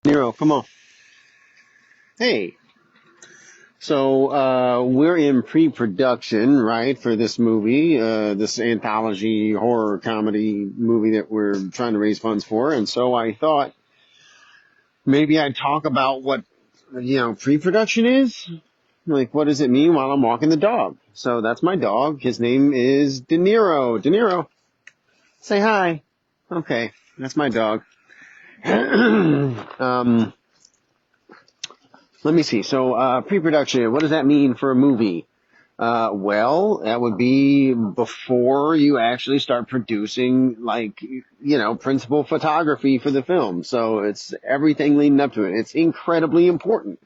Nero, come on. Hey. So, we're in pre-production, right, for this movie, this anthology horror comedy movie that we're trying to raise funds for. And so I thought maybe I'd talk about what, pre-production is. Like, what does it mean while I'm walking the dog? So that's my dog. His name is DeNiro. DeNiro, say hi. Okay, that's my dog. um, Let me see. So, pre-production, what does that mean for a movie? Well, that would be before you actually start producing, like, principal photography for the film. So it's everything leading up to it. It's incredibly important.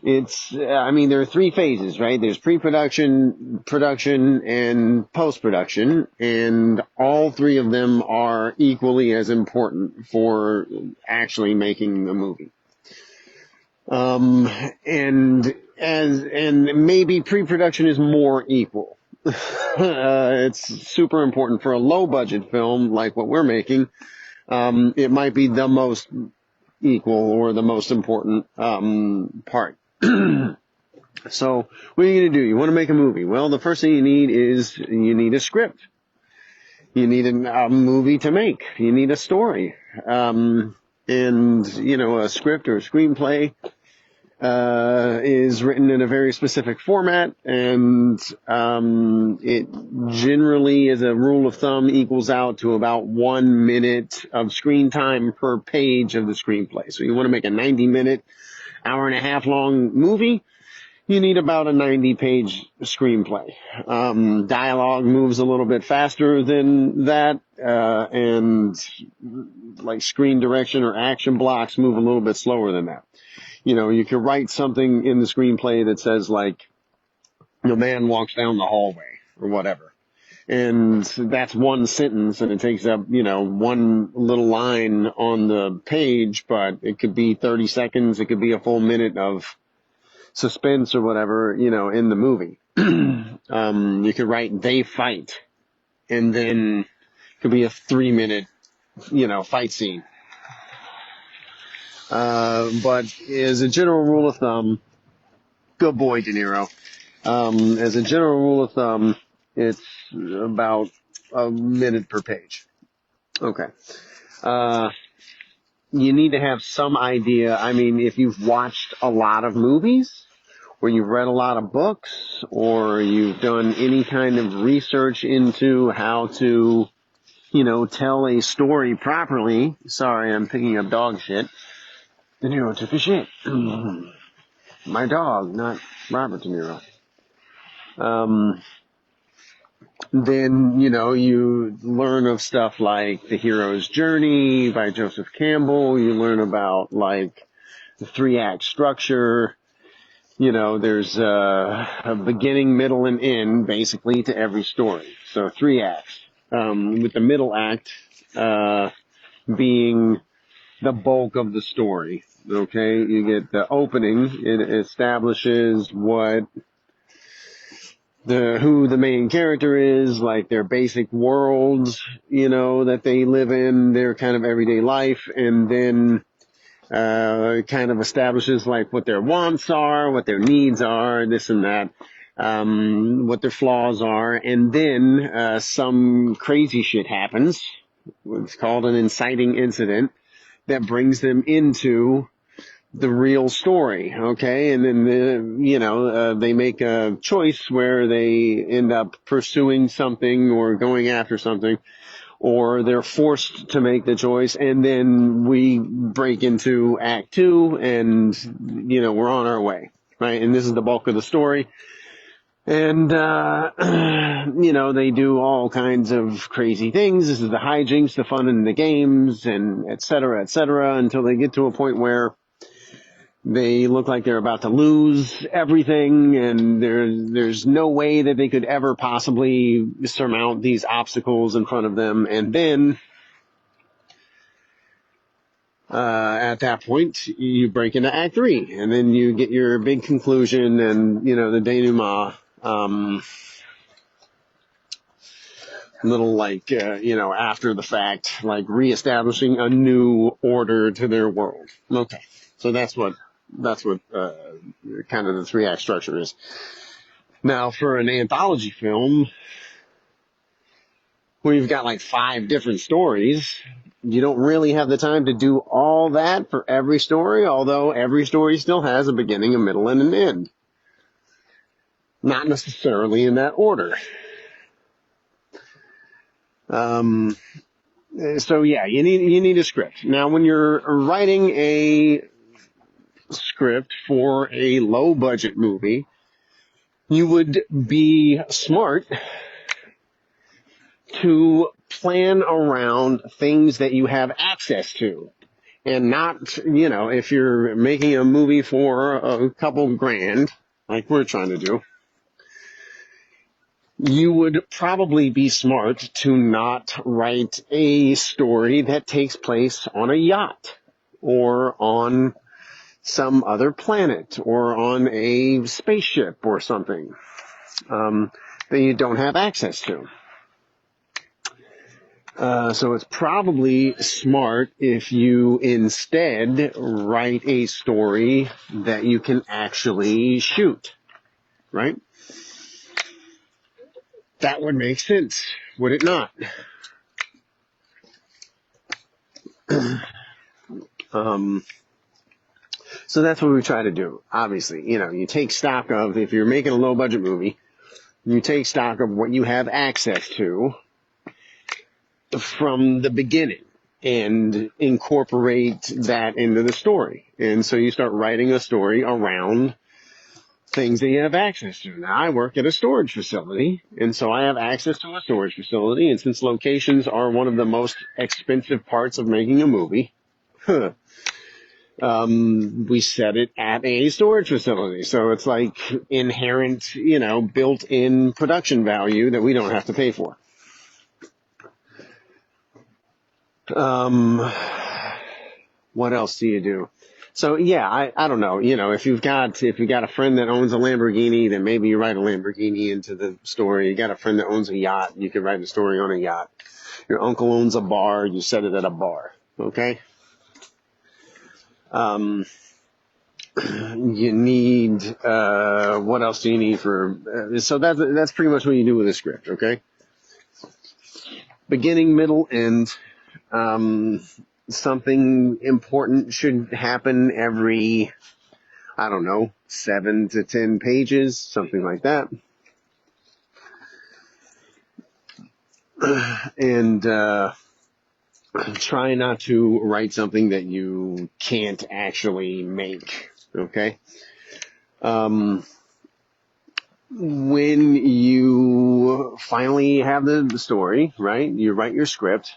There are three phases, right? There's pre-production, production, and post-production, and all three of them are equally as important for actually making the movie. Um, and maybe pre-production is more equal. It's super important for a low budget film like what we're making. It might be the most equal or the most important, part. So what are you going to do? You want to make a movie. Well, the first thing you need a script. You need a movie to make. You need a story. A script or a screenplay is written in a very specific format, and it generally, as a rule of thumb, equals out to about 1 minute of screen time per page of the screenplay. So you want to make a 90-minute, hour and a half long movie, you need about a 90-page screenplay. Dialogue moves a little bit faster than that, and like screen direction or action blocks move a little bit slower than that. You could write something in the screenplay that says, like, the man walks down the hallway or whatever. And that's one sentence, and it takes up, one little line on the page, but it could be 30 seconds. It could be a full minute of suspense or whatever, in the movie. You could write "they fight," and then it could be a 3-minute, fight scene. But as a general rule of thumb, good boy, DeNiro. As a general rule of thumb, it's about a minute per page. Okay. Uh, you need to have some idea. I mean, if you've watched a lot of movies, or you've read a lot of books, or you've done any kind of research into how to, tell a story properly. Sorry, I'm picking up dog shit. De Niro took a shit. My dog, not Robert De Niro. Then, you learn of stuff like The Hero's Journey by Joseph Campbell. You learn about, like, the 3-act structure. There's a beginning, middle, and end, basically, to every story. So 3 acts. With the middle act being the bulk of the story. Okay, you get the opening. It establishes who the main character is, like their basic worlds, that they live in, their kind of everyday life, and then kind of establishes like what their wants are, what their needs are, this and that, what their flaws are, and then some crazy shit happens. It's called an inciting incident that brings them into the real story, okay? And then, they make a choice where they end up pursuing something or going after something, or they're forced to make the choice, and then we break into Act 2, and, we're on our way, right? And this is the bulk of the story. And, they do all kinds of crazy things. This is the hijinks, the fun in the games, and et cetera, until they get to a point where they look like they're about to lose everything, and there's no way that they could ever possibly surmount these obstacles in front of them. And then, at that point, you break into Act 3, and then you get your big conclusion and, the denouement. little like, after the fact, like reestablishing a new order to their world. Okay. So that's what kind of the 3 act structure is. Now for an anthology film, where you've got like 5 different stories, you don't really have the time to do all that for every story, although every story still has a beginning, a middle, and an end. Not necessarily in that order. So yeah, you need a script. Now when you're writing a script for a low budget movie, you would be smart to plan around things that you have access to. And not, if you're making a movie for a couple grand, like we're trying to do, you would probably be smart to not write a story that takes place on a yacht or on some other planet or on a spaceship or something that you don't have access to. So it's probably smart if you instead write a story that you can actually shoot, right? That would make sense, would it not? So that's what we try to do. Obviously, you take stock of, if you're making a low budget movie, you take stock of what you have access to from the beginning and incorporate that into the story. And so you start writing a story around things that you have access to. Now, I work at a storage facility, and so I have access to a storage facility, and since locations are one of the most expensive parts of making a movie, we set it at a storage facility. So it's like inherent, built-in production value that we don't have to pay for. What else do you do? So yeah, I don't know. If you've got a friend that owns a Lamborghini, then maybe you write a Lamborghini into the story. You got a friend that owns a yacht, you could write a story on a yacht. Your uncle owns a bar, you set it at a bar. Okay? You need, what else do you need so that's pretty much what you do with a script, okay? Beginning, middle, end. Something important should happen every, 7 to 10 pages, something like that. And, try not to write something that you can't actually make, okay? When you finally have the story, right, you write your script,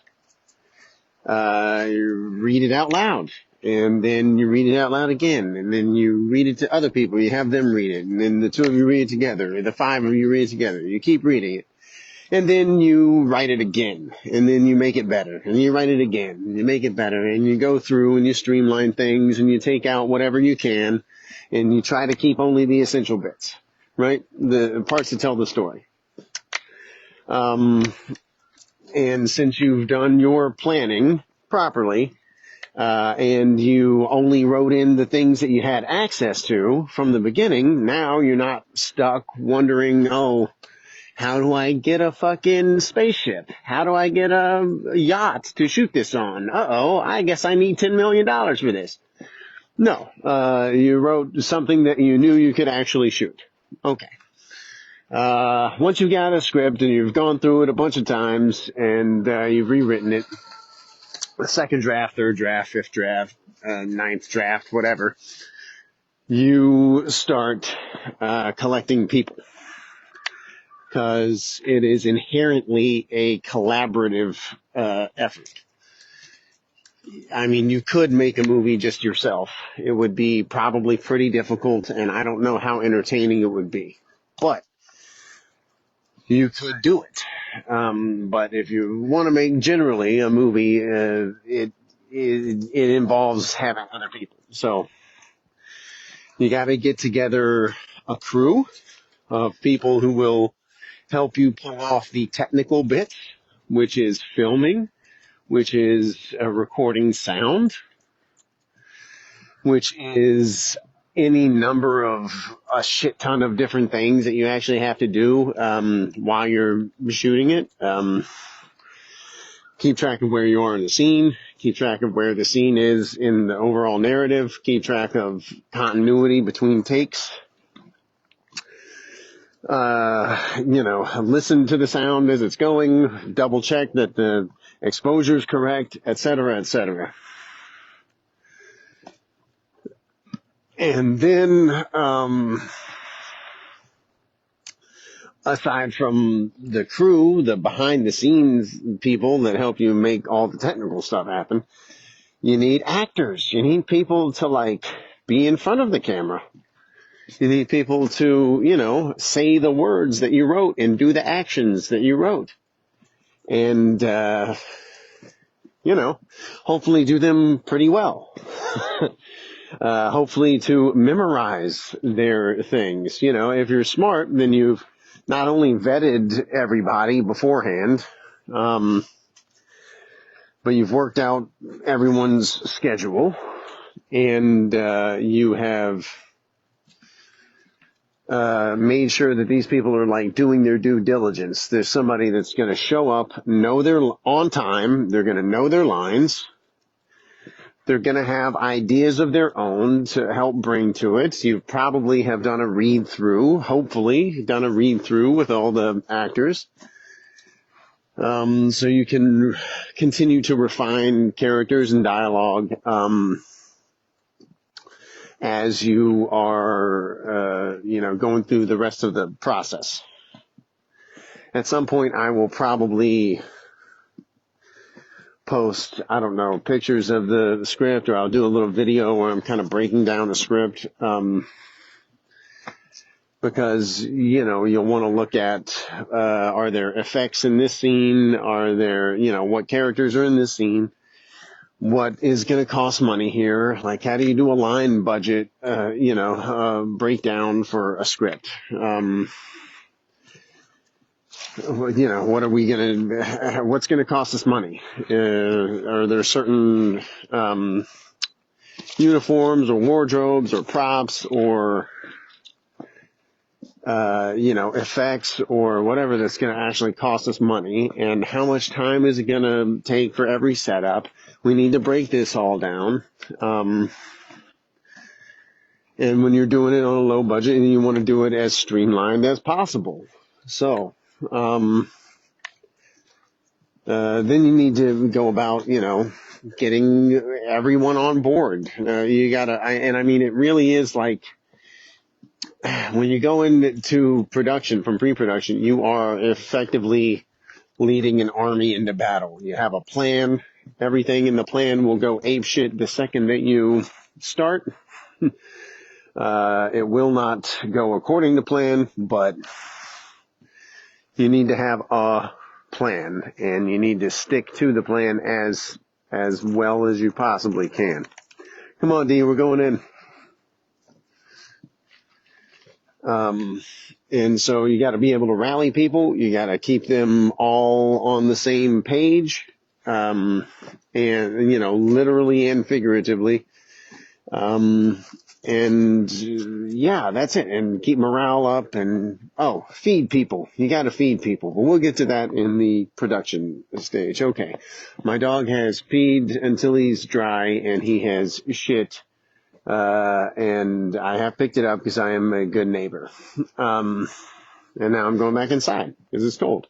you read it out loud, and then you read it out loud again, and then you read it to other people, you have them read it, and then the 2 of you read it together, or the 5 of you read it together, you keep reading it. And then you write it again, and then you make it better, and you write it again, and you make it better, and you go through and you streamline things, and you take out whatever you can, and you try to keep only the essential bits, right? The parts that tell the story. And since you've done your planning properly, and you only wrote in the things that you had access to from the beginning, now you're not stuck wondering, how do I get a fucking spaceship? How do I get a yacht to shoot this on? I guess I need $10 million for this. No, you wrote something that you knew you could actually shoot. Okay. Once you've got a script and you've gone through it a bunch of times and you've rewritten it, the second draft, third draft, fifth draft, ninth draft, whatever, you start collecting people. Because it is inherently a collaborative effort. I mean, you could make a movie just yourself. It would be probably pretty difficult, and I don't know how entertaining it would be. But you could do it. But if you want to make generally a movie, it involves having other people. So you got to get together a crew of people who will help you pull off the technical bits, which is filming, which is recording sound, which is any number of a shit ton of different things that you actually have to do while you're shooting it. Keep track of where you are in the scene, keep track of where the scene is in the overall narrative, keep track of continuity between takes. Listen to the sound as it's going, double check that the exposure is correct, etc., etc. And then, aside from the crew, the behind the scenes people that help you make all the technical stuff happen, you need actors. You need people to be in front of the camera. You need people to, say the words that you wrote and do the actions that you wrote. And, hopefully do them pretty well. Hopefully to memorize their things. If you're smart, then you've not only vetted everybody beforehand, but you've worked out everyone's schedule, and you have made sure that these people are doing their due diligence. There's somebody that's going to show up, know they're on time, they're going to know their lines, they're going to have ideas of their own to help bring to it. You probably have done a read-through, hopefully done a read-through with all the actors. So you can continue to refine characters and dialogue as you are, going through the rest of the process. At some point, I will probably post, pictures of the script, or I'll do a little video where I'm kind of breaking down the script, because, you'll want to look at, are there effects in this scene? Are there, what characters are in this scene? What is going to cost money here? How do you do a line budget, breakdown for a script? What are we what's going to cost us money? Are there certain, uniforms or wardrobes or props or, effects or whatever that's going to actually cost us money? And how much time is it going to take for every setup? We need to break this all down. And when you're doing it on a low budget, and you want to do it as streamlined as possible. So, then you need to go about, getting everyone on board. It really is when you go into production from pre-production, you are effectively leading an army into battle. You have a plan. Everything in the plan will go apeshit the second that you start. It will not go according to plan, but you need to have a plan, and you need to stick to the plan as well as you possibly can. Come on, D, we're going in. And so you got to be able to rally people. You got to keep them all on the same page, and literally and figuratively. That's it. And keep morale up, and feed people. You got to feed people. But we'll get to that in the production stage. Okay. My dog has peed until he's dry, and he has shit. And I have picked it up because I am a good neighbor. And now I'm going back inside because it's cold.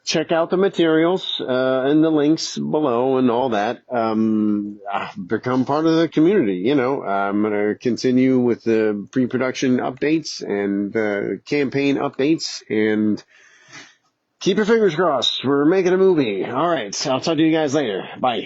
Check out the materials, and the links below and all that. Become part of the community. I'm going to continue with the pre-production updates and campaign updates, and keep your fingers crossed. We're making a movie. All right. I'll talk to you guys later. Bye.